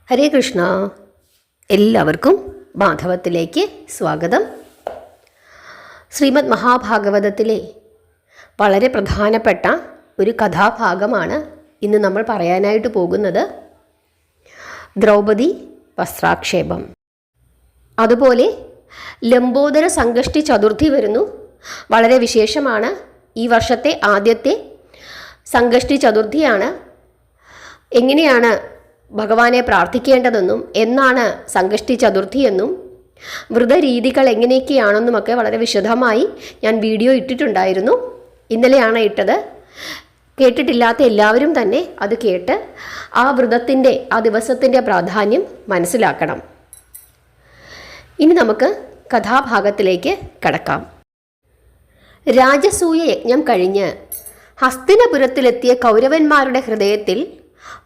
ഹരേ കൃഷ്ണ. എല്ലാവർക്കും മാധവത്തിലേക്ക് സ്വാഗതം. ശ്രീമദ് മഹാഭാഗവതത്തിലെ വളരെ പ്രധാനപ്പെട്ട ഒരു കഥാഭാഗമാണ് ഇന്ന് നമ്മൾ പറയാനായിട്ട് പോകുന്നത്. ദ്രൗപദി വസ്ത്രാക്ഷേപം. അതുപോലെ ലംബോദര സംകഷ്ടി ചതുർത്ഥി വരുന്നു. വളരെ വിശേഷമാണ്. ഈ വർഷത്തെ ആദ്യത്തെ സംകഷ്ടി ചതുർത്ഥിയാണ്. എങ്ങനെയാണ് ഭഗവാനെ പ്രാർത്ഥിക്കേണ്ടതെന്നും എന്നാണ് സംകഷ്ടി ചതുർത്ഥി എന്നും വ്രതരീതികൾ എങ്ങനെയൊക്കെയാണെന്നുമൊക്കെ വളരെ വിശദമായി ഞാൻ വീഡിയോ ഇട്ടിട്ടുണ്ടായിരുന്നു. ഇന്നലെയാണ് ഇട്ടത്. കേട്ടിട്ടില്ലാത്ത എല്ലാവരും തന്നെ അത് കേട്ട് ആ വ്രതത്തിൻ്റെ ആ ദിവസത്തിൻ്റെ പ്രാധാന്യം മനസ്സിലാക്കണം. ഇനി നമുക്ക് കഥാഭാഗത്തിലേക്ക് കടക്കാം. രാജസൂയ യജ്ഞം കഴിഞ്ഞ് ഹസ്തിനപുരത്തിലെത്തിയ കൗരവന്മാരുടെ ഹൃദയത്തിൽ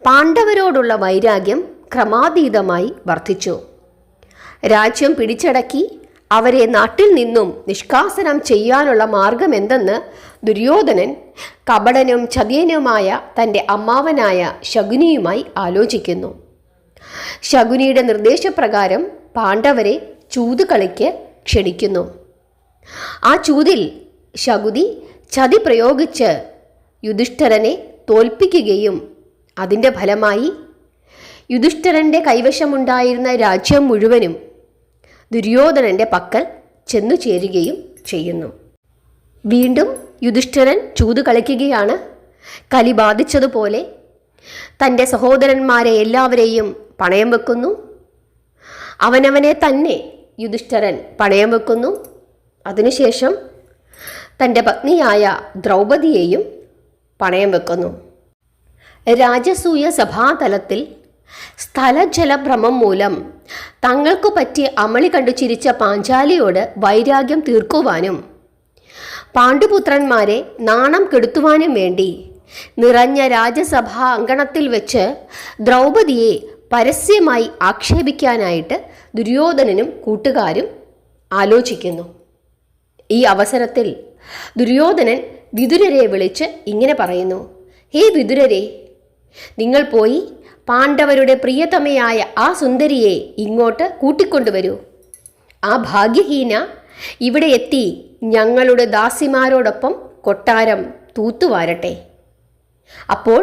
പാണ്ഡവരോടുള്ള വൈരാഗ്യം ക്രമാതീതമായി വർദ്ധിച്ചു. രാജ്യം പിടിച്ചടക്കി അവരെ നാട്ടിൽ നിന്നും നിഷ്കാസനം ചെയ്യാനുള്ള മാർഗമെന്തെന്ന് ദുര്യോധനൻ കപടനും ചതിയനുമായ തൻ്റെ അമ്മാവനായ ശകുനിയുമായി ആലോചിക്കുന്നു. ശകുനിയുടെ നിർദ്ദേശപ്രകാരം പാണ്ഡവരെ ചൂതുകളിക്ക് ക്ഷണിക്കുന്നു. ആ ചൂതിൽ ശകുനി ചതി പ്രയോഗിച്ച് യുധിഷ്ഠിരനെ തോൽപ്പിക്കുകയും അതിൻ്റെ ഫലമായി യുധിഷ്ഠിരൻ്റെ കൈവശമുണ്ടായിരുന്ന രാജ്യം മുഴുവനും ദുര്യോധനൻ്റെ പക്കൽ ചെന്നു ചേരുകയും ചെയ്യുന്നു. വീണ്ടും യുധിഷ്ഠിരൻ ചൂത് കളിക്കുകയാണ്. കലി ബാധിച്ചതുപോലെ തൻ്റെ സഹോദരന്മാരെ എല്ലാവരെയും പണയം വെക്കുന്നു. അവനവനെ തന്നെ യുധിഷ്ഠിരൻ പണയം വെക്കുന്നു. അതിനുശേഷം തൻ്റെ പത്നിയായ ദ്രൗപദിയെയും പണയം വെക്കുന്നു. രാജസൂയ സഭാതലത്തിൽ സ്ഥലജലഭ്രമം മൂലം തങ്ങൾക്കു പറ്റിയ അമളി കണ്ടു ചിരിച്ച പാഞ്ചാലിയോട് വൈരാഗ്യം തീർക്കുവാനും പാണ്ഡുപുത്രന്മാരെ നാണം കെടുത്തുവാനും വേണ്ടി നിറഞ്ഞ രാജസഭാ അങ്കണത്തിൽ വെച്ച് ദ്രൗപദിയെ പരസ്യമായി ആക്ഷേപിക്കാനായിട്ട് ദുര്യോധനനും കൂട്ടുകാരും ആലോചിക്കുന്നു. ഈ അവസരത്തിൽ ദുര്യോധനൻ വിതുരരെ വിളിച്ച് ഇങ്ങനെ പറയുന്നു: ഹേ വിതുരരെ, നിങ്ങൾ പോയി പാണ്ഡവരുടെ പ്രിയതമയായ ആ സുന്ദരിയെ ഇങ്ങോട്ട് കൂട്ടിക്കൊണ്ടുവരൂ. ആ ഭാഗ്യഹീന ഇവിടെ എത്തി ഞങ്ങളുടെ ദാസിമാരോടൊപ്പം കൊട്ടാരം തൂത്തുവാരട്ടെ. അപ്പോൾ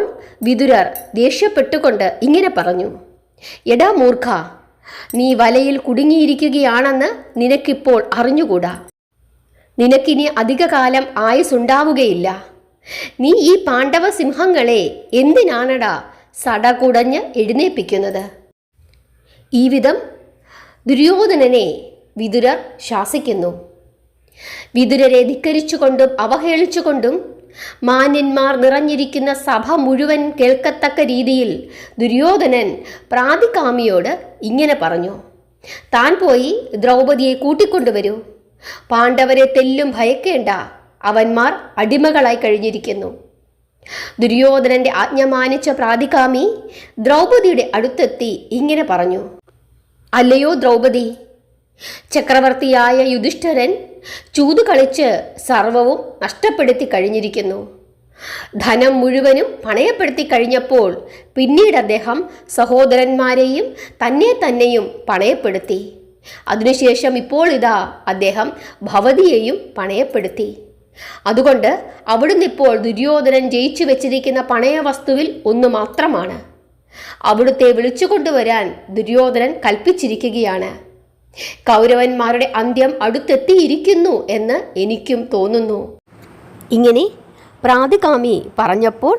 വിതുരർ ദേഷ്യപ്പെട്ടുകൊണ്ട് ഇങ്ങനെ പറഞ്ഞു: എടാ മൂർഖ, നീ വലയിൽ കുടുങ്ങിയിരിക്കുകയാണെന്ന് നിനക്കിപ്പോൾ അറിഞ്ഞുകൂടാ. നിനക്കിനി അധികകാലം ആയുസ്സുണ്ടാവുകയില്ല. നീ ഈ പാണ്ഡവ സിംഹങ്ങളെ എന്തിനാണടാ സടകുടഞ്ഞ് എഴുന്നേൽപ്പിക്കുന്നത്? ഈ വിധം ദുര്യോധനനെ വിതുരർ ശാസിക്കുന്നു. വിതുരരെ ധിക്കരിച്ചുകൊണ്ടും അവഹേളിച്ചുകൊണ്ടും മാന്യന്മാർ നിറഞ്ഞിരിക്കുന്ന സഭ മുഴുവൻ കേൾക്കത്തക്ക രീതിയിൽ ദുര്യോധനൻ പ്രാതികാമിയോട് ഇങ്ങനെ പറഞ്ഞു: താൻ പോയി ദ്രൗപദിയെ കൂട്ടിക്കൊണ്ടുവരൂ. പാണ്ഡവരെ തെല്ലും ഭയക്കേണ്ട, അവന്മാർ അടിമകളായി കഴിഞ്ഞിരിക്കുന്നു. ദുര്യോധനന്റെ ആജ്ഞ മാനിച്ച പ്രാതികാമി ദ്രൗപദിയുടെ അടുത്തെത്തി ഇങ്ങനെ പറഞ്ഞു: അല്ലയോ ദ്രൗപദി, ചക്രവർത്തിയായ യുധിഷ്ഠിരൻ ചൂതു കളിച്ച് സർവവും നഷ്ടപ്പെടുത്തി കഴിഞ്ഞിരിക്കുന്നു. ധനം മുഴുവനും പണയപ്പെടുത്തി കഴിഞ്ഞപ്പോൾ പിന്നീട് അദ്ദേഹം സഹോദരന്മാരെയും തന്നെയും പണയപ്പെടുത്തി. അതിനുശേഷം ഇപ്പോൾ ഇതാ അദ്ദേഹം ഭവതിയെയും പണയപ്പെടുത്തി. അതുകൊണ്ട് അവിടുന്ന് ഇപ്പോൾ ദുര്യോധനൻ ജയിച്ചു വെച്ചിരിക്കുന്ന പണയ വസ്തുവിൽ ഒന്ന് മാത്രമാണ്. അവിടുത്തെ വിളിച്ചു കൊണ്ടുവരാൻ ദുര്യോധനൻ കൽപ്പിച്ചിരിക്കുകയാണ്. കൗരവന്മാരുടെ അന്ത്യം അടുത്തെത്തിയിരിക്കുന്നു എന്ന് എനിക്കും തോന്നുന്നു. ഇങ്ങനെ പ്രാതികാമി പറഞ്ഞപ്പോൾ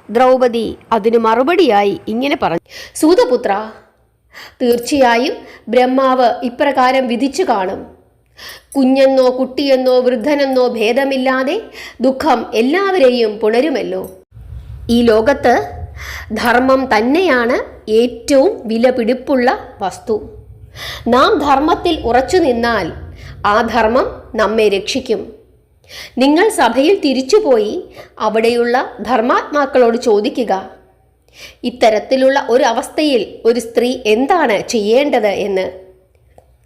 ദ്രൗപദി അതിനു മറുപടിയായി ഇങ്ങനെ പറഞ്ഞു: സൂതപുത്ര, തീർച്ചയായും ബ്രഹ്മാവ് ഇപ്രകാരം വിധിച്ചു കാണും. കുഞ്ഞെന്നോ കുട്ടിയെന്നോ വൃദ്ധനെന്നോ ഭേദമില്ലാതെ ദുഃഖം എല്ലാവരെയും പുണരുമല്ലോ. ഈ ലോകത്ത് ധർമ്മം തന്നെയാണ് ഏറ്റവും വിലപിടിപ്പുള്ള വസ്തു. നാം ധർമ്മത്തിൽ ഉറച്ചു നിന്നാൽ ആ ധർമ്മം നമ്മെ രക്ഷിക്കും. നിങ്ങൾ സഭയിൽ തിരിച്ചുപോയി അവിടെയുള്ള ധർമാത്മാക്കളോട് ചോദിക്കുക, ഇത്തരത്തിലുള്ള ഒരു അവസ്ഥയിൽ ഒരു സ്ത്രീ എന്താണ് ചെയ്യേണ്ടത് എന്ന്.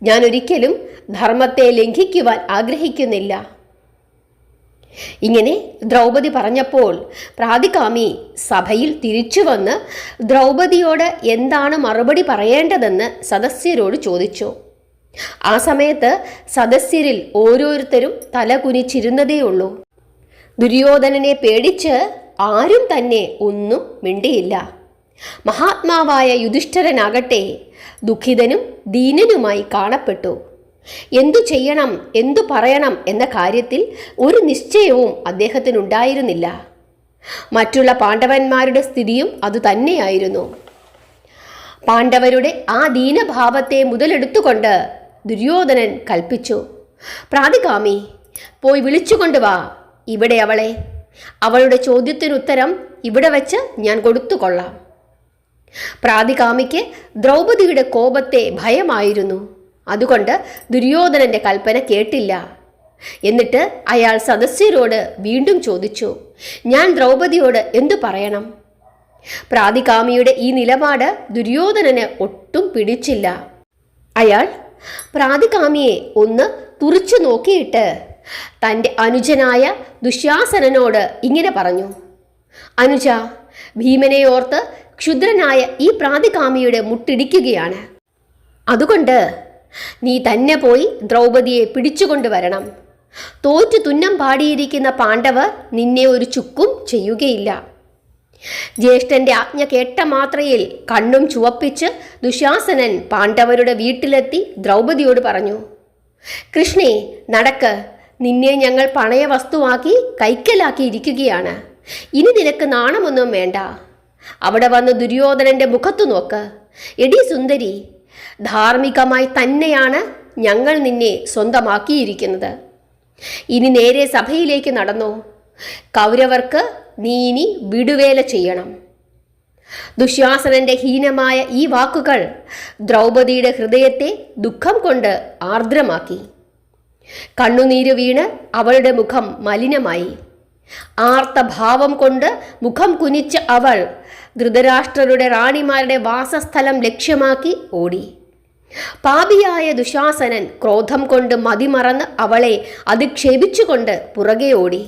ഞാൻ ഒരിക്കലും ധർമ്മത്തെ ലംഘിക്കുവാൻ ആഗ്രഹിക്കുന്നില്ല. ഇങ്ങനെ ദ്രൗപദി പറഞ്ഞപ്പോൾ പ്രാതികാമി സഭയിൽ തിരിച്ചു വന്ന് ദ്രൗപദിയോട് എന്താണ് മറുപടി പറയേണ്ടതെന്ന് സദസ്യരോട് ചോദിച്ചു. ആ സമയത്ത് സദസ്യരിൽ ഓരോരുത്തരും തല കുനിച്ചിരുന്നതേയുള്ളൂ. ദുര്യോധനനെ പേടിച്ച് ആരും തന്നെ ഒന്നും മിണ്ടിയില്ല. മഹാത്മാവായ യുധിഷ്ഠിരനാകട്ടെ ദുഃഖിതനും ദീനനുമായി കാണപ്പെട്ടു. എന്തു ചെയ്യണം, എന്തു പറയണം എന്ന കാര്യത്തിൽ ഒരു നിശ്ചയവും അദ്ദേഹത്തിനുണ്ടായിരുന്നില്ല. മറ്റുള്ള പാണ്ഡവന്മാരുടെ സ്ഥിതിയും അതുതന്നെയായിരുന്നു. പാണ്ഡവരുടെ ആ ദീനഭാവത്തെ മുതലെടുത്തുകൊണ്ട് ദുര്യോധനൻ കൽപ്പിച്ചു, പ്രാതികാമി, പോയി വിളിച്ചുകൊണ്ടുവാ ഇവിടെ അവളെ. അവളുടെ ചോദ്യത്തിനുത്തരം ഇവിടെ വെച്ച് ഞാൻ കൊടുത്തുകൊള്ളാം. പ്രാതികാമിക്ക് ദ്രൗപദിയുടെ കോപത്തെ ഭയമായിരുന്നു. അതുകൊണ്ട് ദുര്യോധനന്റെ കൽപ്പന കേട്ടില്ല. എന്നിട്ട് അയാൾ സദസ്യരോട് വീണ്ടും ചോദിച്ചു, ഞാൻ ദ്രൗപദിയോട് എന്തു പറയണം? പ്രാതികാമിയുടെ ഈ നിലപാട് ദുര്യോധനന് ഒട്ടും പിടിച്ചില്ല. അയാൾ പ്രാതികാമിയെ ഒന്ന് തുറിച്ചു നോക്കിയിട്ട് തൻ്റെ അനുജനായ ദുശ്യാസനനോട് ഇങ്ങനെ പറഞ്ഞു, അനുജ, ഭീമനെ ഓർത്ത് ക്ഷുദ്രനായ ഈ പ്രാതികാമിയുടെ മുട്ടിടിക്കുകയാണ്. അതുകൊണ്ട് നീ തന്നെ പോയി ദ്രൗപദിയെ പിടിച്ചുകൊണ്ടുവരണം. തോറ്റു തുന്നം പാടിയിരിക്കുന്ന പാണ്ഡവർ നിന്നെ ഒരു ചുക്കും ചെയ്യുകയില്ല. ജ്യേഷ്ഠന്റെ ആജ്ഞ കേട്ട മാത്രയിൽ കണ്ണും ചുവപ്പിച്ച് ദുശാസനൻ പാണ്ഡവരുടെ വീട്ടിലെത്തി ദ്രൗപദിയോട് പറഞ്ഞു, കൃഷ്ണേ, നടക്ക്, നിന്നെ ഞങ്ങൾ പണയ വസ്തുവാക്കി കൈക്കലാക്കിയിരിക്കുകയാണ്. ഇനി നിനക്ക് നാണമൊന്നും വേണ്ട. അവിടെ വന്ന് ദുര്യോധനന്റെ മുഖത്തു നോക്ക്. എടി സുന്ദരി, ധാർമ്മികമായി തന്നെയാണ് ഞങ്ങൾ നിന്നെ സ്വന്തമാക്കിയിരിക്കുന്നത്. ഇനി നേരെ സഭയിലേക്ക് നടന്നോ. കൗരവർക്ക് നീ ഇനി വിടുവേല ചെയ്യണം. ദുശ്യാസനന്റെ ഹീനമായ ഈ വാക്കുകൾ ദ്രൗപദിയുടെ ഹൃദയത്തെ ദുഃഖം കൊണ്ട് ആർദ്രമാക്കി. കണ്ണുനീര് വീണ് അവളുടെ മുഖം മലിനമായി. ആർത്തഭാവം കൊണ്ട് മുഖം കുനിച്ച അവൾ ധൃതരാഷ്ട്രരുടെ റാണിമാരുടെ വാസസ്ഥലം ലക്ഷ്യമാക്കി ഓടി. പാപിയായ ദുശാസനൻ ക്രോധം കൊണ്ട് മതിമറന്ന് അവളെ അധിക്ഷേപിച്ചുകൊണ്ട് പുറകെ ഓടി.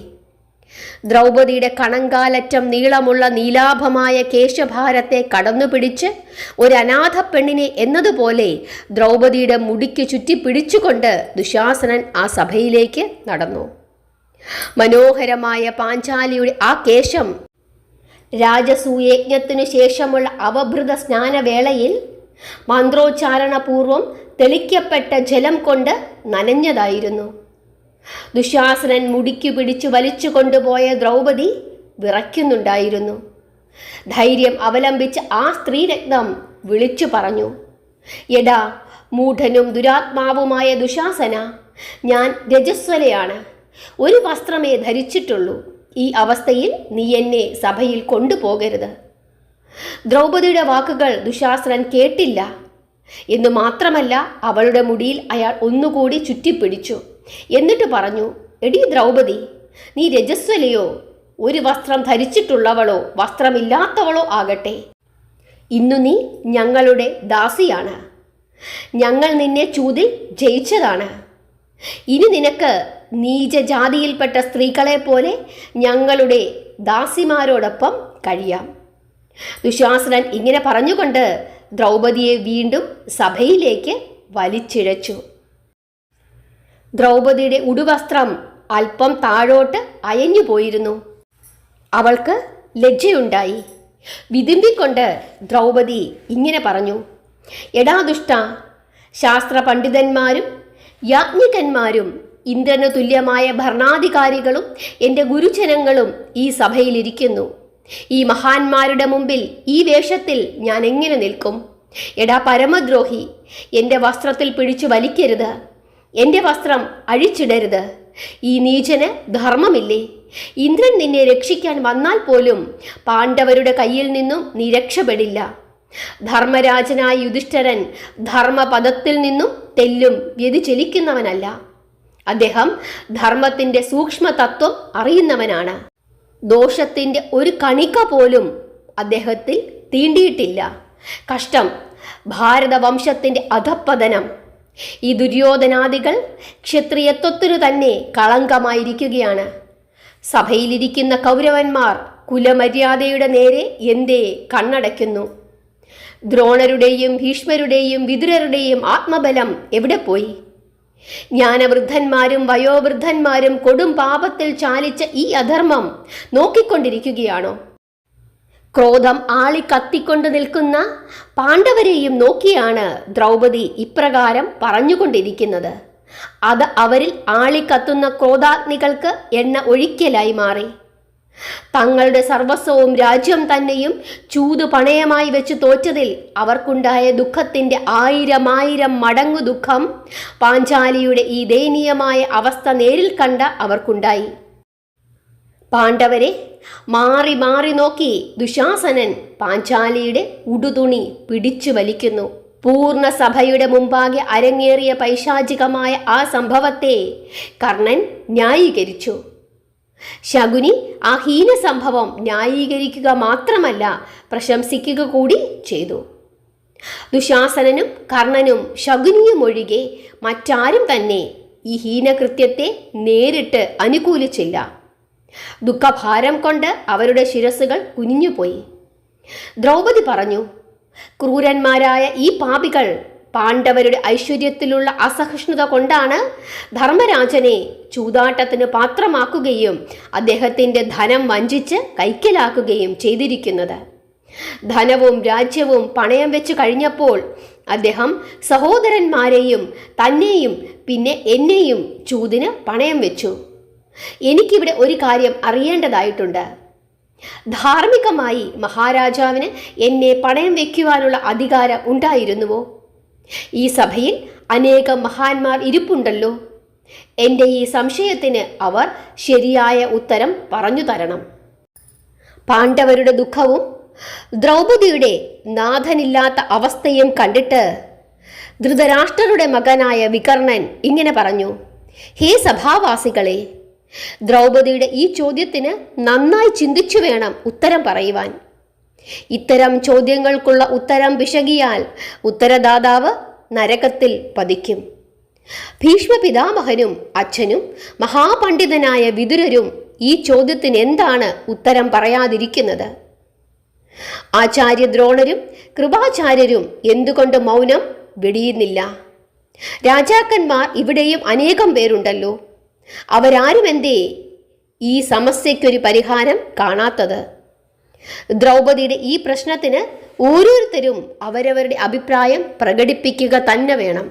ദ്രൗപദിയുടെ കണങ്കാലറ്റം നീളമുള്ള നീലാഭമായ കേശഭാരത്തെ കടന്നുപിടിച്ച് ഒരു അനാഥ പെണ്ണിനെ എന്നതുപോലെ ദ്രൗപദിയുടെ മുടിക്ക് ചുറ്റി പിടിച്ചുകൊണ്ട് ദുശാസനൻ ആ സഭയിലേക്ക് നടന്നു. മനോഹരമായ പാഞ്ചാലിയുടെ ആ കേശം രാജസൂയജ്ഞത്തിനു ശേഷമുള്ള അവഭൃത സ്നാനവേളയിൽ മന്ത്രോച്ചാരണപൂർവം തെളിക്കപ്പെട്ട ജലം കൊണ്ട് നനഞ്ഞതായിരുന്നു. ദുശാസനൻ മുടിക്കു പിടിച്ചു വലിച്ചു കൊണ്ടുപോയ ദ്രൗപദി വിറയ്ക്കുന്നുണ്ടായിരുന്നു. ധൈര്യം അവലംബിച്ച ആ സ്ത്രീരത്നം വിളിച്ചു പറഞ്ഞു, എടാ മൂഢനും ദുരാത്മാവുമായ ദുശാസന, ഞാൻ രജസ്വലയാണ്. ഒരു വസ്ത്രമേ ധരിച്ചിട്ടുള്ളൂ. ഈ അവസ്ഥയിൽ നീ എന്നെ സഭയിൽ കൊണ്ടുപോകരുത്. ദ്രൗപദിയുടെ വാക്കുകൾ ദുശാസനൻ കേട്ടില്ല. എന്നു മാത്രമല്ല, അവളുടെ മുടിയിൽ അയാൾ ഒന്നുകൂടി ചുറ്റിപ്പിടിച്ചു. എന്നിട്ട് പറഞ്ഞു, എടി ദ്രൗപദി, നീ രജസ്വലയോ ഒരു വസ്ത്രം ധരിച്ചിട്ടുള്ളവളോ വസ്ത്രമില്ലാത്തവളോ ആകട്ടെ, ഇന്നു നീ ഞങ്ങളുടെ ദാസിയാണ്. ഞങ്ങൾ നിന്നെ ചൂതിൽ ജയിച്ചതാണ്. ഇനി നിനക്ക് നീചജാതിയിൽപ്പെട്ട സ്ത്രീകളെ പോലെ ഞങ്ങളുടെ ദാസിമാരോടൊപ്പം കഴിയാം. ദുശാസനൻ ഇങ്ങനെ പറഞ്ഞുകൊണ്ട് ദ്രൗപദിയെ വീണ്ടും സഭയിലേക്ക് വലിച്ചിഴച്ചു. ദ്രൗപദിയുടെ ഉടുവസ്ത്രം അല്പം താഴോട്ട് അയഞ്ഞു പോയിരുന്നു. അവൾക്ക് ലജ്ജയുണ്ടായി. വിതുമ്പിക്കൊണ്ട് ദ്രൗപദി ഇങ്ങനെ പറഞ്ഞു, എടാ ദുഷ്ട, ശാസ്ത്ര പണ്ഡിതന്മാരും യാജ്ഞികന്മാരും ഇന്ദ്രന് തുല്യമായ ഭരണാധികാരികളും എൻ്റെ ഗുരുജനങ്ങളും ഈ സഭയിലിരിക്കുന്നു. ഈ മഹാന്മാരുടെ മുമ്പിൽ ഈ വേഷത്തിൽ ഞാൻ എങ്ങനെ നിൽക്കും? എടാ പരമദ്രോഹി, എൻ്റെ വസ്ത്രത്തിൽ പിടിച്ചു വലിക്കരുത്. എൻ്റെ വസ്ത്രം അഴിച്ചിടരുത്. ഈ നീചന് ധർമ്മമില്ലേ? ഇന്ദ്രൻ നിന്നെ രക്ഷിക്കാൻ വന്നാൽ പോലും പാണ്ഡവരുടെ കയ്യിൽ നിന്നും നീ രക്ഷപ്പെടില്ല. ധർമ്മരാജനായ യുധിഷ്ഠിരൻ ധർമ്മപദത്തിൽ നിന്നും തെല്ലും വ്യതിചലിക്കുന്നവനല്ല. അദ്ദേഹം ധർമ്മത്തിൻ്റെ സൂക്ഷ്മതത്വം അറിയുന്നവനാണ്. ദോഷത്തിൻ്റെ ഒരു കണിക പോലും അദ്ദേഹത്തിൽ തീണ്ടിയിട്ടില്ല. കഷ്ടം, ഭാരതവംശത്തിൻ്റെ അധപ്പതനം. ഈ ദുര്യോധനാദികൾ ക്ഷത്രിയത്വത്തിനു തന്നെ കളങ്കമായിരിക്കുകയാണ്. സഭയിലിരിക്കുന്ന കൗരവന്മാർ കുലമര്യാദയുടെ നേരെ എന്തേ കണ്ണടയ്ക്കുന്നു? ദ്രോണരുടെയും ഭീഷ്മരുടെയും വിതുരരുടെയും ആത്മബലം എവിടെ പോയി? ജ്ഞാനവൃദ്ധന്മാരും വയോവൃദ്ധന്മാരും കൊടും പാപത്തിൽ ചാലിച്ച ഈ അധർമ്മം നോക്കിക്കൊണ്ടിരിക്കുകയാണോ? ക്രോധം ആളിക്കത്തിക്കൊണ്ട് നിൽക്കുന്ന പാണ്ഡവരെയും നോക്കിയാണ് ദ്രൗപദി ഇപ്രകാരം പറഞ്ഞുകൊണ്ടിരിക്കുന്നത്. അത് അവരിൽ ആളിക്കത്തുന്ന ക്രോധാഗ്നികൾക്ക് എണ്ണ ഒഴിക്കലായി മാറി. തങ്ങളുടെ സർവസ്വവും രാജ്യം തന്നെയും ചൂതു പണയമായി വെച്ച് തോറ്റതിൽ അവർക്കുണ്ടായ ദുഃഖത്തിൻ്റെ 1000 മടങ്ങു ദുഃഖം പാഞ്ചാലിയുടെ ഈ ദയനീയമായ അവസ്ഥ നേരിൽ കണ്ട അവർക്കുണ്ടായി. പാണ്ഡവരെ മാറി മാറി നോക്കി ദുശാസനൻ പാഞ്ചാലിയുടെ ഉടുതുണി പിടിച്ചു വലിക്കുന്നു. പൂർണ്ണ സഭയുടെ മുമ്പാകെ അരങ്ങേറിയ പൈശാചികമായ ആ സംഭവത്തെ കർണൻ ന്യായീകരിച്ചു. ശകുനി ആ ഹീന സംഭവം ന്യായീകരിക്കുക മാത്രമല്ല, പ്രശംസിക്കുക കൂടി ചെയ്തു. ദുശാസനനും കർണനും ശകുനിയും ഒഴികെ മറ്റാരും തന്നെ ഈ ഹീനകൃത്യത്തെ നേരിട്ട് അനുകൂലിച്ചില്ല. ദുഃഖഭാരം കൊണ്ട് അവരുടെ ശിരസ്സുകൾ കുനിഞ്ഞുപോയി. ദ്രൗപദി പറഞ്ഞു, ക്രൂരന്മാരായ ഈ പാപികൾ പാണ്ഡവരുടെ ഐശ്വര്യത്തിലുള്ള അസഹിഷ്ണുത കൊണ്ടാണ് ധർമ്മരാജനെ ചൂതാട്ടത്തിന് പാത്രമാക്കുകയും അദ്ദേഹത്തിൻ്റെ ധനം വഞ്ചിച്ച് കൈക്കലാക്കുകയും ചെയ്തിരിക്കുന്നത്. ധനവും രാജ്യവും പണയം വെച്ച് കഴിഞ്ഞപ്പോൾ അദ്ദേഹം സഹോദരന്മാരെയും തന്നെയും പിന്നെ എന്നെയും ചൂതിന് പണയം വെച്ചു. എനിക്കിവിടെ ഒരു കാര്യം അറിയേണ്ടതായിട്ടുണ്ട്. ധാർമ്മികമായി മഹാരാജാവിന് എന്നെ പണയം വയ്ക്കുവാനുള്ള അധികാരം ഉണ്ടായിരുന്നുവോ? ഈ സഭയിൽ അനേകം മഹാന്മാർ ഇരിപ്പുണ്ടല്ലോ. എൻ്റെ ഈ സംശയത്തിന് അവർ ശരിയായ ഉത്തരം പറഞ്ഞു തരണം. പാണ്ഡവരുടെ ദുഃഖവും ദ്രൗപദിയുടെ നാഥനില്ലാത്ത അവസ്ഥയും കണ്ടിട്ട് ധൃതരാഷ്ട്രരുടെ മകനായ വികർണൻ ഇങ്ങനെ പറഞ്ഞു, ഹേ സഭാവാസികളെ, ദ്രൗപദിയുടെ ഈ ചോദ്യത്തിന് നന്നായി ചിന്തിച്ചു വേണം ഉത്തരം പറയുവാൻ. ഇത്തരം ചോദ്യങ്ങൾക്കുള്ള ഉത്തരം പിശകിയാൽ ഉത്തരദാതാവ് നരകത്തിൽ പതിക്കും. ഭീഷ്മ പിതാമഹനും അച്ഛനും മഹാപണ്ഡിതനായ വിതുരരും ഈ ചോദ്യത്തിന് എന്താണ് ഉത്തരം പറയാതിരിക്കുന്നത്? ആചാര്യ ദ്രോണരും കൃപാചാര്യരും എന്തുകൊണ്ട് മൗനം വെടിയുന്നില്ല? രാജാക്കന്മാർ ഇവിടെയും അനേകം പേരുണ്ടല്ലോ. അവരാരും എന്തേ ഈ സമസ്യയ്ക്കൊരു പരിഹാരം കാണാത്തത്? ദ്രൗപദിയുടെ ഈ പ്രശ്നത്തിന് ഓരോരുത്തരും അവരവരുടെ അഭിപ്രായം പ്രകടിപ്പിക്കുക തന്നെ വേണം.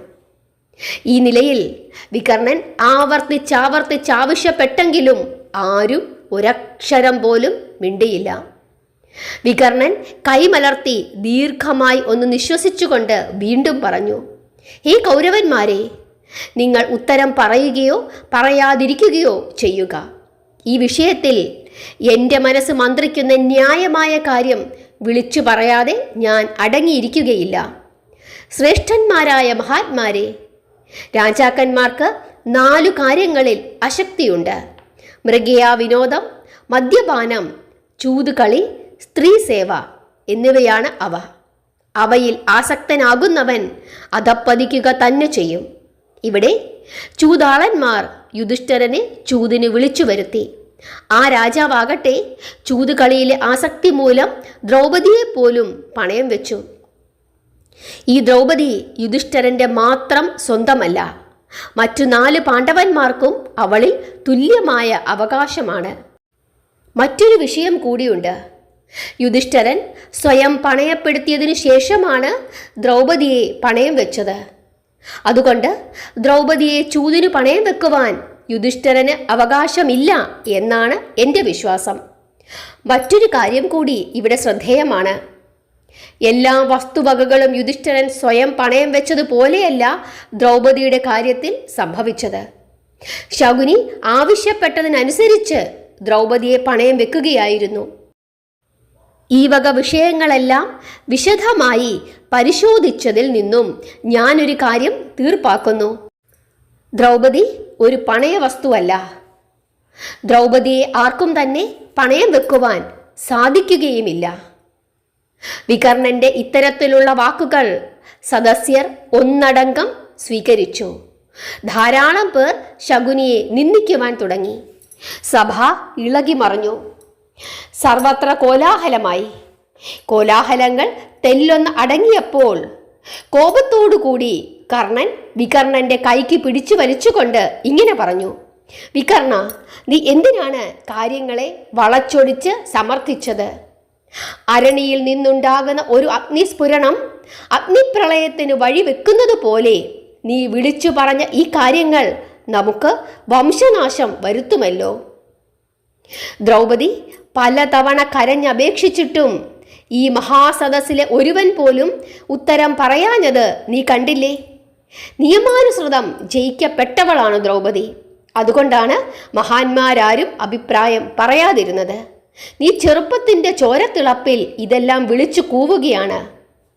ഈ നിലയിൽ വികർണൻ ആവർത്തിച്ചാവശ്യപ്പെട്ടെങ്കിലും ആരും ഒരക്ഷരം പോലും മിണ്ടിയില്ല. വികർണൻ കൈമലർത്തി ദീർഘമായി ഒന്ന് നിശ്വസിച്ചുകൊണ്ട് വീണ്ടും പറഞ്ഞു, ഹേ കൗരവന്മാരെ, നിങ്ങൾ ഉത്തരം പറയുകയോ പറയാതിരിക്കുകയോ ചെയ്യുക. ഈ വിഷയത്തിൽ എൻ്റെ മനസ്സ് മന്ത്രിക്കുന്ന ന്യായമായ കാര്യം വിളിച്ചു പറയാതെ ഞാൻ അടങ്ങിയിരിക്കുകയില്ല. ശ്രേഷ്ഠന്മാരായ മഹാത്മാരെ, രാജാക്കന്മാർക്ക് 4 കാര്യങ്ങളിൽ അശക്തിയുണ്ട്. മൃഗയാ വിനോദം, മദ്യപാനം, ചൂതുകളി, സ്ത്രീ സേവ എന്നിവയാണ് അവ. അവയിൽ ആസക്തനാകുന്നവൻ അധപ്പതിക്കുക തന്നെ ചെയ്യും. ഇവിടെ ചൂതാളന്മാർ യുധിഷ്ഠിരനെ ചൂതിന് വിളിച്ചു വരുത്തി. ആ രാജാവാകട്ടെ ചൂതുകളിയിലെ ആസക്തി മൂലം ദ്രൗപദിയെ പോലും പണയം വെച്ചു. ഈ ദ്രൗപദി യുധിഷ്ഠിരൻ്റെ മാത്രം സ്വന്തമല്ല, മറ്റു 4 പാണ്ഡവന്മാർക്കും അവളിൽ തുല്യമായ അവകാശമാണ്. മറ്റൊരു വിഷയം കൂടിയുണ്ട്. യുധിഷ്ഠിരൻ സ്വയം പണയപ്പെടുത്തിയതിനു ശേഷമാണ് ദ്രൗപദിയെ പണയം വെച്ചത്. അതുകൊണ്ട് ദ്രൗപദിയെ ചൂതിനു പണയം വെക്കുവാൻ യുധിഷ്ഠിരന് അവകാശമില്ല എന്നാണ് എൻ്റെ വിശ്വാസം. മറ്റൊരു കാര്യം കൂടി ഇവിടെ ശ്രദ്ധേയമാണ്. എല്ലാ വസ്തുവകകളും യുധിഷ്ഠിരൻ സ്വയം പണയം വെച്ചതുപോലെയല്ല ദ്രൗപദിയുടെ കാര്യത്തിൽ സംഭവിച്ചത്. ശകുനി ആവശ്യപ്പെട്ടതിനനുസരിച്ച് ദ്രൗപദിയെ പണയം വെക്കുകയായിരുന്നു. ഈ വക വിഷയങ്ങളെല്ലാം വിശദമായി പരിശോധിച്ചതിൽ നിന്നും ഞാനൊരു കാര്യം തീർപ്പാക്കുന്നു. ദ്രൗപദി ഒരു പണയ വസ്തുവല്ല. ദ്രൗപദിയെ ആർക്കും തന്നെ പണയം വെക്കുവാൻ സാധിക്കുകയുമില്ല. വികർണന്റെ ഇത്തരത്തിലുള്ള വാക്കുകൾ സദസ്യർ ഒന്നടങ്കം സ്വീകരിച്ചു. ധാരാളം പേർ ശകുനിയെ നിന്ദിക്കുവാൻ തുടങ്ങി. സഭ ഇളകി മറിഞ്ഞു. സർവത്ര കോലാഹലമായി. കോലാഹലങ്ങൾ തെല്ലൊന്ന് അടങ്ങിയപ്പോൾ കോപത്തോടുകൂടി കർണൻ വികർണന്റെ കൈക്ക് പിടിച്ചു വലിച്ചുകൊണ്ട് ഇങ്ങനെ പറഞ്ഞു: വികർണ, നീ എന്തിനാണ് കാര്യങ്ങളെ വളച്ചൊടിച്ച് സമർത്ഥിച്ചത്? അരണിയിൽ നിന്നുണ്ടാകുന്ന ഒരു അഗ്നിസ്ഫുരണം അഗ്നിപ്രളയത്തിന് വഴിവെക്കുന്നത് പോലെ നീ വിളിച്ചു പറഞ്ഞ ഈ കാര്യങ്ങൾ നമുക്ക് വംശനാശം വരുത്തുമല്ലോ. ദ്രൗപദി പലതവണ കരഞ്ഞപേക്ഷിച്ചിട്ടും ഈ മഹാസദസ്സിലെ ഒരുവൻ പോലും ഉത്തരം പറയാഞ്ഞത് നീ കണ്ടില്ലേ? നിയമാനുസൃതം ജയിക്കപ്പെട്ടവളാണ് ദ്രൗപദി. അതുകൊണ്ടാണ് മഹാന്മാരാരും അഭിപ്രായം പറയാതിരുന്നത്. നീ ചെറുപ്പത്തിൻ്റെ ചോരത്തിളപ്പിൽ ഇതെല്ലാം വിളിച്ചു കൂവുകയാണ്.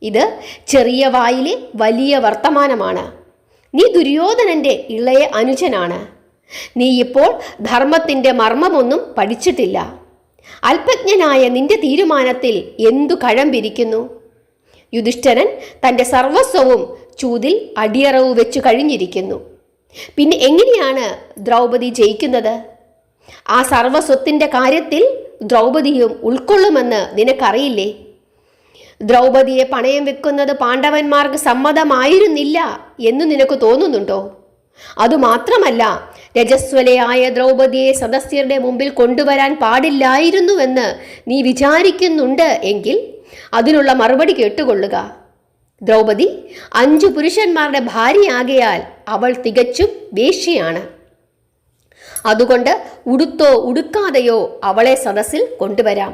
ഇത് ചെറിയ വായിലെ വലിയ വർത്തമാനമാണ്. നീ ദുര്യോധനന്റെ ഇളയ അനുജനാണ്. നീ ഇപ്പോൾ ധർമ്മത്തിൻ്റെ മർമ്മമൊന്നും പഠിച്ചിട്ടില്ല. അല്പജ്ഞനായ നിന്റെ തീരുമാനത്തിൽ എന്തു കഴമ്പിരിക്കുന്നു? യുധിഷ്ഠിരൻ തൻ്റെ സർവസ്വവും ചൂതിൽ അടിയറവ് വെച്ചു കഴിഞ്ഞിരിക്കുന്നു. പിന്നെ എങ്ങനെയാണ് ദ്രൗപദി ജയിക്കുന്നത്? ആ സർവസ്വത്തിൻ്റെ കാര്യത്തിൽ ദ്രൗപദിയും ഉൾക്കൊള്ളുമെന്ന് നിനക്കറിയില്ലേ? ദ്രൗപദിയെ പണയം വെക്കുന്നത് പാണ്ഡവന്മാർക്ക് സമ്മതമായിരുന്നില്ല എന്ന് നിനക്ക് തോന്നുന്നുണ്ടോ? അതുമാത്രമല്ല, രജസ്വലയായ ദ്രൗപദിയെ സദസ്യരുടെ മുമ്പിൽ കൊണ്ടുവരാൻ പാടില്ലായിരുന്നുവെന്ന് നീ വിചാരിക്കുന്നുണ്ട് എങ്കിൽ അതിനുള്ള മറുപടി കേട്ടുകൊള്ളുക. ദ്രൗപദി 5 പുരുഷന്മാരുടെ ഭാര്യയാകയാൽ അവൾ തികച്ചും വേശ്യയാണ്. അതുകൊണ്ട് ഉടുത്തോ ഉടുക്കാതെയോ അവളെ സദസ്സിൽ കൊണ്ടുവരാം.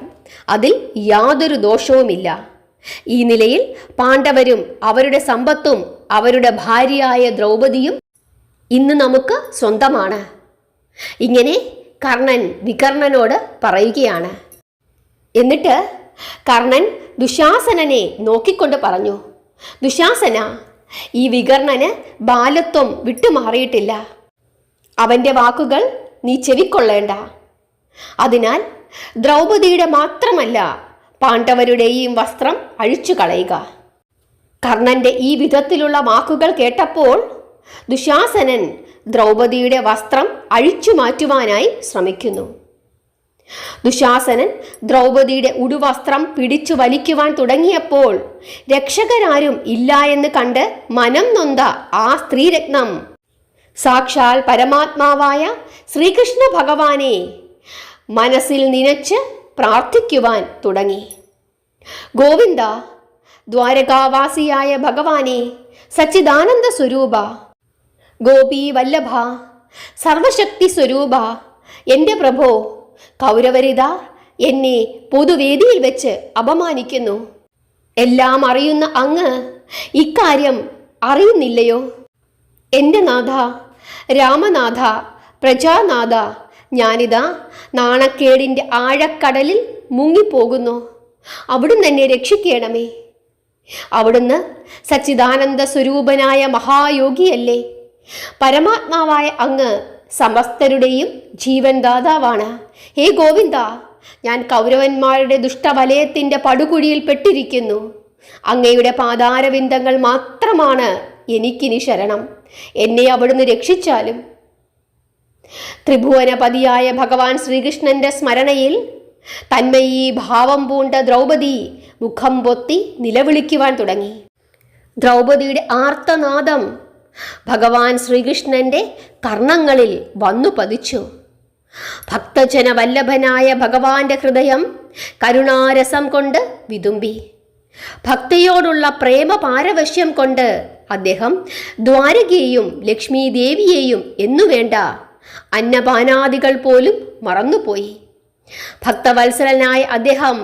അതിൽ യാതൊരു ദോഷവുമില്ല. ഈ നിലയിൽ പാണ്ഡവരും അവരുടെ സമ്പത്തും അവരുടെ ഭാര്യയായ ദ്രൗപദിയും ഇന്ന് നമുക്ക് സ്വന്തമാണ്. ഇങ്ങനെ കർണൻ വികർണനോട് പറയുകയാണ്. എന്നിട്ട് കർണൻ ദുശാസനനെ നോക്കിക്കൊണ്ട് പറഞ്ഞു: ദുശാസന, ഈ വികർണന് ബാലത്വം വിട്ടുമാറിയിട്ടില്ല. അവൻ്റെ വാക്കുകൾ നീ ചെവിക്കൊള്ളേണ്ട. അതിനാൽ ദ്രൗപദിയുടെ മാത്രമല്ല പാണ്ഡവരുടെയും വസ്ത്രം അഴിച്ചു കളയുക. കർണന്റെ ഈ വിധത്തിലുള്ള വാക്കുകൾ കേട്ടപ്പോൾ ദുശാസനൻ ദ്രൗപദിയുടെ വസ്ത്രം അഴിച്ചു മാറ്റുവാനായി ശ്രമിക്കുന്നു. ദുശാസനൻ ദ്രൗപദിയുടെ ഉടുവസ്ത്രം പിടിച്ചു വലിക്കുവാൻ തുടങ്ങിയപ്പോൾ രക്ഷകരാരും ഇല്ല എന്ന് കണ്ട് മനം നൊന്ത ആ സ്ത്രീരത്നം സാക്ഷാൽ പരമാത്മാവായ ശ്രീകൃഷ്ണ ഭഗവാനെ മനസ്സിൽ നനച്ച് പ്രാർത്ഥിക്കുവാൻ തുടങ്ങി. ഗോവിന്ദ, ദ്വാരകാവാസിയായ ഭഗവാനെ, സച്ചിദാനന്ദ സ്വരൂപ, ഗോപീ വല്ലഭ, സർവശക്തി സ്വരൂപ, എൻ്റെ പ്രഭോ, കൗരവരിത എന്നെ പൊതുവേദിയിൽ വെച്ച് അപമാനിക്കുന്നു. എല്ലാം അറിയുന്ന അങ്ങ് ഇക്കാര്യം അറിയുന്നില്ലയോ? എൻ്റെ നാഥ, രാമനാഥ, പ്രജാനാഥ, ഞാനിതാ നാണക്കേടിൻ്റെ ആഴക്കടലിൽ മുങ്ങിപ്പോകുന്നു. അവിടുന്ന് എന്നെ രക്ഷിക്കണമേ. അവിടുന്ന് സച്ചിദാനന്ദ സ്വരൂപനായ മഹായോഗിയല്ലേ? പരമാത്മാവായ അങ്ങ് സമസ്തരുടെയും ജീവൻ ദാതാവാണ്. ഹേ ഗോവിന്ദ, ഞാൻ കൗരവന്മാരുടെ ദുഷ്ടവലയത്തിൻ്റെ പടുകുഴിയിൽ പെട്ടിരിക്കുന്നു. അങ്ങയുടെ പാതാരവിന്ദങ്ങൾ മാത്രമാണ് എനിക്കിനി ശരണം. എന്നെ അവിടുന്ന് രക്ഷിച്ചാലും. ത്രിഭുവനപതിയായ ഭഗവാൻ ശ്രീകൃഷ്ണന്റെ സ്മരണയിൽ തന്മയീ ഭാവം പൂണ്ട ദ്രൗപദി മുഖം പൊത്തി നിലവിളിക്കുവാൻ തുടങ്ങി. ദ്രൗപദിയുടെ ആർത്തനാദം ഭഗവാൻ ശ്രീകൃഷ്ണന്റെ കർണങ്ങളിൽ വന്നു പതിച്ചു. ഭക്തജന വല്ലഭനായ ഭഗവാന്റെ ഹൃദയം കരുണാരസം കൊണ്ട് വിതുമ്പി. ഭക്തിയോടുള്ള പ്രേമ പാരവശ്യം കൊണ്ട് അദ്ദേഹം ദ്വാരകയെയും ലക്ഷ്മി ദേവിയെയും എന്നുവേണ്ട അന്നപാനാദികൾ പോലും മറന്നുപോയി. ഭക്തവത്സലനായ അദ്ദേഹം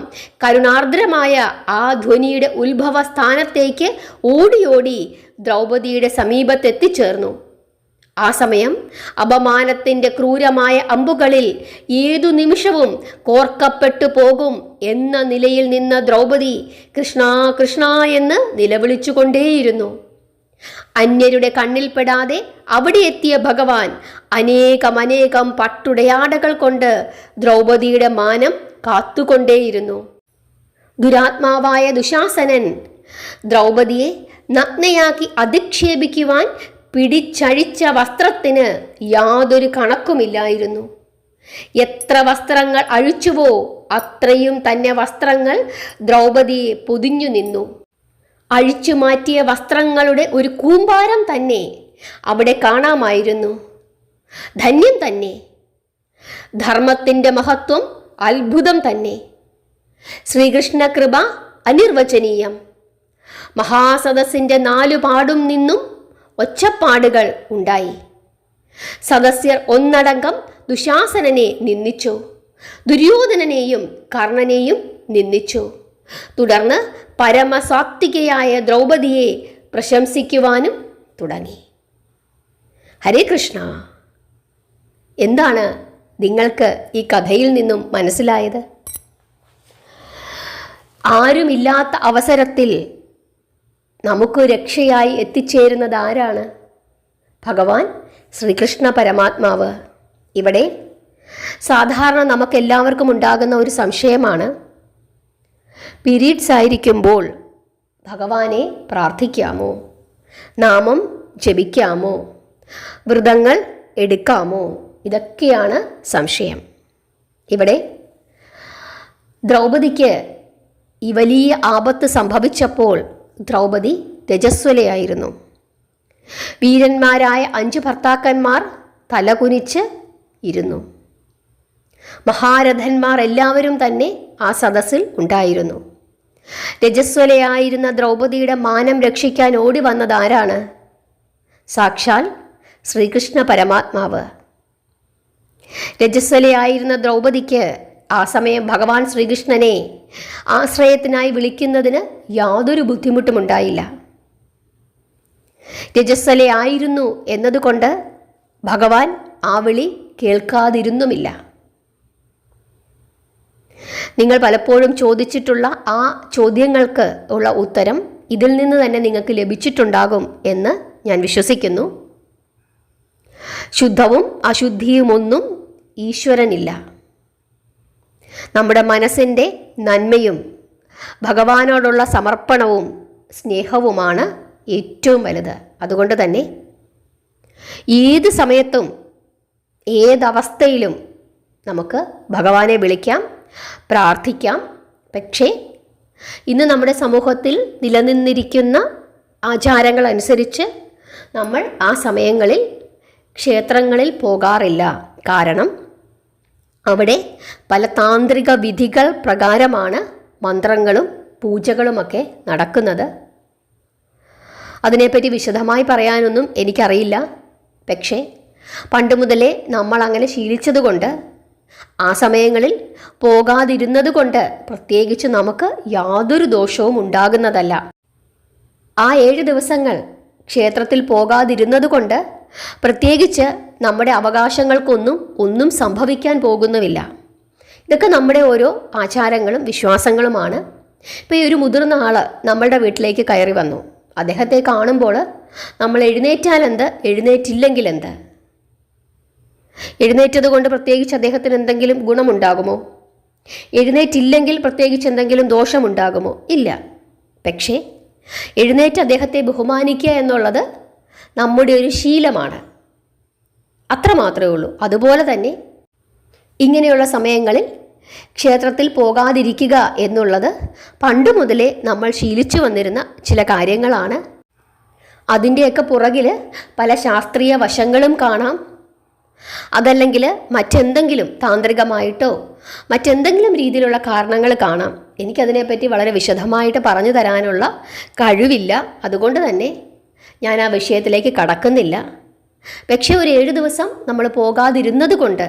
കരുണാർദ്രമായ ആ ധ്വനിയുടെ ഉത്ഭവ സ്ഥാനത്തേക്ക് ഓടി ദ്രൗപദിയുടെ സമീപത്തെത്തിച്ചേർന്നു. ആ സമയം അപമാനത്തിൻ്റെ ക്രൂരമായ അമ്പുകളിൽ ഏതു നിമിഷവും കോർക്കപ്പെട്ടു പോകും എന്ന നിലയിൽ നിന്ന ദ്രൗപദി കൃഷ്ണ കൃഷ്ണ എന്ന് നിലവിളിച്ചുകൊണ്ടേയിരുന്നു. അന്യരുടെ കണ്ണിൽപ്പെടാതെ അവിടെ എത്തിയ ഭഗവാൻ അനേകം പട്ടുടയാടകൾ കൊണ്ട് ദ്രൗപദിയുടെ മാനം കാത്തുകൊണ്ടേയിരുന്നു. ദുരാത്മാവായ ദുശാസനൻ ദ്രൗപദിയെ നഗ്നയാക്കി അധിക്ഷേപിക്കുവാൻ പിടിച്ചഴിച്ച വസ്ത്രത്തിന് യാതൊരു കണക്കുമില്ലായിരുന്നു. എത്ര വസ്ത്രങ്ങൾ അഴിച്ചുവോ അത്രയും തന്നെ വസ്ത്രങ്ങൾ ദ്രൗപദിയെ പൊതിഞ്ഞു നിന്നു. അഴിച്ചു മാറ്റിയ വസ്ത്രങ്ങളുടെ ഒരു കൂമ്പാരം തന്നെ അവിടെ കാണാമായിരുന്നു. ധന്യം തന്നെ. ധർമ്മത്തിൻ്റെ മഹത്വം അത്ഭുതം തന്നെ. ശ്രീകൃഷ്ണ കൃപ അനിർവചനീയം. മഹാസദസ്സിൻ്റെ നാലുപാടും നിന്നും ഒച്ചപ്പാടുകൾ ഉണ്ടായി. സദസ്യർ ഒന്നടങ്കം ദുശാസനനെ നിന്ദിച്ചു. ദുര്യോധനനെയും കർണനെയും നിന്ദിച്ചു. തുടർന്ന് പരമസാത്വികയായ ദ്രൗപദിയെ പ്രശംസിക്കുവാനും തുടങ്ങി. ഹരേ കൃഷ്ണ. എന്താണ് നിങ്ങൾക്ക് ഈ കഥയിൽ നിന്നും മനസ്സിലായത്? ആരുമില്ലാത്ത അവസരത്തിൽ നമുക്ക് രക്ഷയായി എത്തിച്ചേരുന്നത് ആരാണ്? ഭഗവാൻ ശ്രീകൃഷ്ണ പരമാത്മാവ്. ഇവിടെ സാധാരണ നമുക്കെല്ലാവർക്കും ഉണ്ടാകുന്ന ഒരു സംശയമാണ്, പീരീഡ്സ് ആയിരിക്കുമ്പോൾ ഭഗവാനെ പ്രാർത്ഥിക്കാമോ, നാമം ജപിക്കാമോ, വ്രതങ്ങൾ എടുക്കാമോ? ഇതൊക്കെയാണ് സംശയം. ഇവിടെ ദ്രൗപദിക്ക് ഈ വലിയ ആപത്ത് സംഭവിച്ചപ്പോൾ ദ്രൗപദി രജസ്വലയായിരുന്നു. വീരന്മാരായ 5 ഭർത്താക്കന്മാർ തലകുനിച്ച് ഇരുന്നു. മഹാരഥന്മാർ എല്ലാവരും തന്നെ ആ സദസ്സിൽ ഉണ്ടായിരുന്നു. രജസ്വലയായിരുന്ന ദ്രൗപദിയുടെ മാനം രക്ഷിക്കാൻ ഓടി വന്നത് ആരാണ്? സാക്ഷാൽ ശ്രീകൃഷ്ണ പരമാത്മാവ്. രജസ്വലയായിരുന്ന ദ്രൗപദിക്ക് ആ സമയം ഭഗവാൻ ശ്രീകൃഷ്ണനെ ആശ്രയത്തിനായി വിളിക്കുന്നതിന് യാതൊരു ബുദ്ധിമുട്ടും ഉണ്ടായില്ല. രജസ്വലയായിരുന്നു എന്നതുകൊണ്ട് ഭഗവാൻ ആ വിളി കേൾക്കാതിരുന്നുമില്ല. നിങ്ങൾ പലപ്പോഴും ചോദിച്ചിട്ടുള്ള ആ ചോദ്യങ്ങൾക്ക് ഉള്ള ഉത്തരം ഇതിൽ നിന്ന് തന്നെ നിങ്ങൾക്ക് ലഭിച്ചിട്ടുണ്ടാകും എന്ന് ഞാൻ വിശ്വസിക്കുന്നു. ശുദ്ധവും അശുദ്ധിയുമൊന്നും ഈശ്വരനില്ല. നമ്മുടെ മനസ്സിൻ്റെ നന്മയും ഭഗവാനോടുള്ള സമർപ്പണവും സ്നേഹവുമാണ് ഏറ്റവും വലുത്. അതുകൊണ്ട് തന്നെ ഏത് സമയത്തും ഏതവസ്ഥയിലും നമുക്ക് ഭഗവാനെ വിളിക്കാം, പ്രാർത്ഥിക്കാം. പക്ഷേ ഇന്ന് നമ്മുടെ സമൂഹത്തിൽ നിലനിന്നിരിക്കുന്ന ആചാരങ്ങൾ അനുസരിച്ച് നമ്മൾ ആ സമയങ്ങളിൽ ക്ഷേത്രങ്ങളിൽ പോകാറില്ല. കാരണം അവിടെ പല താന്ത്രിക വിധികൾ പ്രകാരമാണ് മന്ത്രങ്ങളും പൂജകളുമൊക്കെ നടക്കുന്നത്. അതിനെപ്പറ്റി വിശദമായി പറയാനൊന്നും എനിക്കറിയില്ല. പക്ഷേ പണ്ട് മുതലേ നമ്മൾ അങ്ങനെ ശീലിച്ചതുകൊണ്ട് ആ സമയങ്ങളിൽ പോകാതിരുന്നത് കൊണ്ട് പ്രത്യേകിച്ച് നമുക്ക് യാതൊരു ദോഷവും ഉണ്ടാകുന്നതല്ല. ആ 7 ദിവസങ്ങൾ ക്ഷേത്രത്തിൽ പോകാതിരുന്നത് കൊണ്ട് പ്രത്യേകിച്ച് നമ്മുടെ അവകാശങ്ങൾക്കൊന്നും സംഭവിക്കാൻ പോകുന്നുമില്ല. ഇതൊക്കെ നമ്മുടെ ഓരോ ആചാരങ്ങളും വിശ്വാസങ്ങളുമാണ്. ഇപ്പോൾ ഈ ഒരു മുതിർന്ന ആൾ നമ്മളുടെ വീട്ടിലേക്ക് കയറി വന്നു. അദ്ദേഹത്തെ കാണുമ്പോൾ നമ്മൾ എഴുന്നേറ്റാൽ എന്ത്, എഴുന്നേറ്റില്ലെങ്കിൽ എന്ത്? എഴുന്നേറ്റത് കൊണ്ട് പ്രത്യേകിച്ച് അദ്ദേഹത്തിന് എന്തെങ്കിലും ഗുണമുണ്ടാകുമോ? എഴുന്നേറ്റില്ലെങ്കിൽ പ്രത്യേകിച്ച് എന്തെങ്കിലും ദോഷമുണ്ടാകുമോ? ഇല്ല. പക്ഷേ എഴുന്നേറ്റ് അദ്ദേഹത്തെ ബഹുമാനിക്കുക എന്നുള്ളത് നമ്മുടെ ഒരു ശീലമാണ്. അത്രമാത്രമേ ഉള്ളൂ. അതുപോലെ തന്നെ ഇങ്ങനെയുള്ള സമയങ്ങളിൽ ക്ഷേത്രത്തിൽ പോകാതിരിക്കുക എന്നുള്ളത് പണ്ട് മുതലേ നമ്മൾ ശീലിച്ചു വന്നിരുന്ന ചില കാര്യങ്ങളാണ്. അതിൻ്റെയൊക്കെ പുറകിൽ പല ശാസ്ത്രീയ വശങ്ങളും കാണാം. അതല്ലെങ്കിൽ മറ്റെന്തെങ്കിലും താന്ത്രികമായിട്ടോ മറ്റെന്തെങ്കിലും രീതിയിലുള്ള കാരണങ്ങൾ കാണാം. എനിക്കതിനെപ്പറ്റി വളരെ വിശദമായിട്ട് പറഞ്ഞു തരാനുള്ള കഴിവില്ല. അതുകൊണ്ട് തന്നെ ഞാൻ ആ വിഷയത്തിലേക്ക് കടക്കുന്നില്ല. പക്ഷേ ഒരു 7 ദിവസം നമ്മൾ പോകാതിരുന്നത് കൊണ്ട്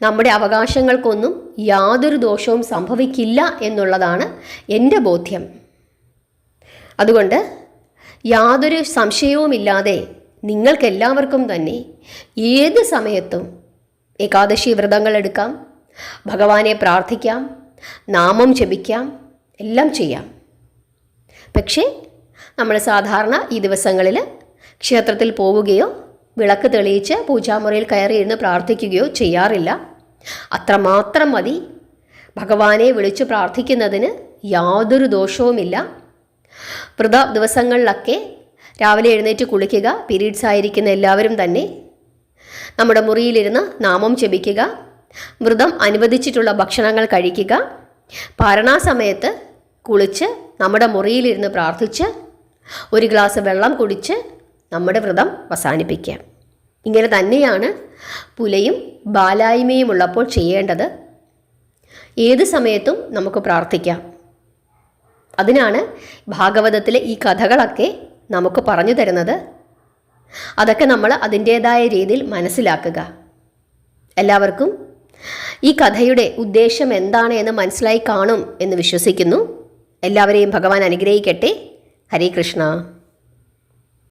നമ്മുടെ അവകാശങ്ങൾക്കൊന്നും യാതൊരു ദോഷവും സംഭവിക്കില്ല എന്നുള്ളതാണ് എൻ്റെ ബോധ്യം. അതുകൊണ്ട് യാതൊരു സംശയവുമില്ലാതെ നിങ്ങൾക്കെല്ലാവർക്കും തന്നെ ഏത് സമയത്തും ഏകാദശി വ്രതങ്ങൾ എടുക്കാം, ഭഗവാനെ പ്രാർത്ഥിക്കാം, നാമം ജപിക്കാം, എല്ലാം ചെയ്യാം. പക്ഷേ നമ്മൾ സാധാരണ ഈ ദിവസങ്ങളിൽ ക്ഷേത്രത്തിൽ പോവുകയോ വിളക്ക് തെളിയിച്ച് പൂജാമുറിയിൽ കയറിയിരുന്ന് പ്രാർത്ഥിക്കുകയോ ചെയ്യാറില്ല. അത്രമാത്രം മതി. ഭഗവാനെ വിളിച്ചു പ്രാർത്ഥിക്കുന്നതിന് യാതൊരു ദോഷവുമില്ല. വ്രത ദിവസങ്ങളിലൊക്കെ രാവിലെ എഴുന്നേറ്റ് കുളിക്കുക. പീരീഡ്സ് ആയിരിക്കുന്ന എല്ലാവരും തന്നെ നമ്മുടെ മുറിയിലിരുന്ന് നാമം ജപിക്കുക. വ്രതം അനുവദിച്ചിട്ടുള്ള ഭക്ഷണങ്ങൾ കഴിക്കുക, പാരണാസമയത്ത് കുളിച്ച് നമ്മുടെ മുറിയിലിരുന്ന് പ്രാർത്ഥിച്ച് ഒരു ഗ്ലാസ് വെള്ളം കുടിച്ച് നമ്മുടെ വ്രതം അവസാനിപ്പിക്കുക. ഇങ്ങനെ തന്നെയാണ് പുലയും ബാലായ്മയും ഉള്ളപ്പോൾ ചെയ്യേണ്ടത്. ഏത് സമയത്തും നമുക്ക് പ്രാർത്ഥിക്കാം. അതിനാണ് ഭാഗവതത്തിലെ ഈ കഥകളൊക്കെ നമുക്ക് പറഞ്ഞു തരുന്നത്. അതൊക്കെ നമ്മൾ അതിൻ്റേതായ രീതിയിൽ മനസ്സിലാക്കുക. എല്ലാവർക്കും ഈ കഥയുടെ ഉദ്ദേശം എന്താണ് എന്ന് മനസ്സിലായി കാണും എന്ന് വിശ്വസിക്കുന്നു. എല്ലാവരെയും ഭഗവാൻ അനുഗ്രഹിക്കട്ടെ. ഹരേ കൃഷ്ണ.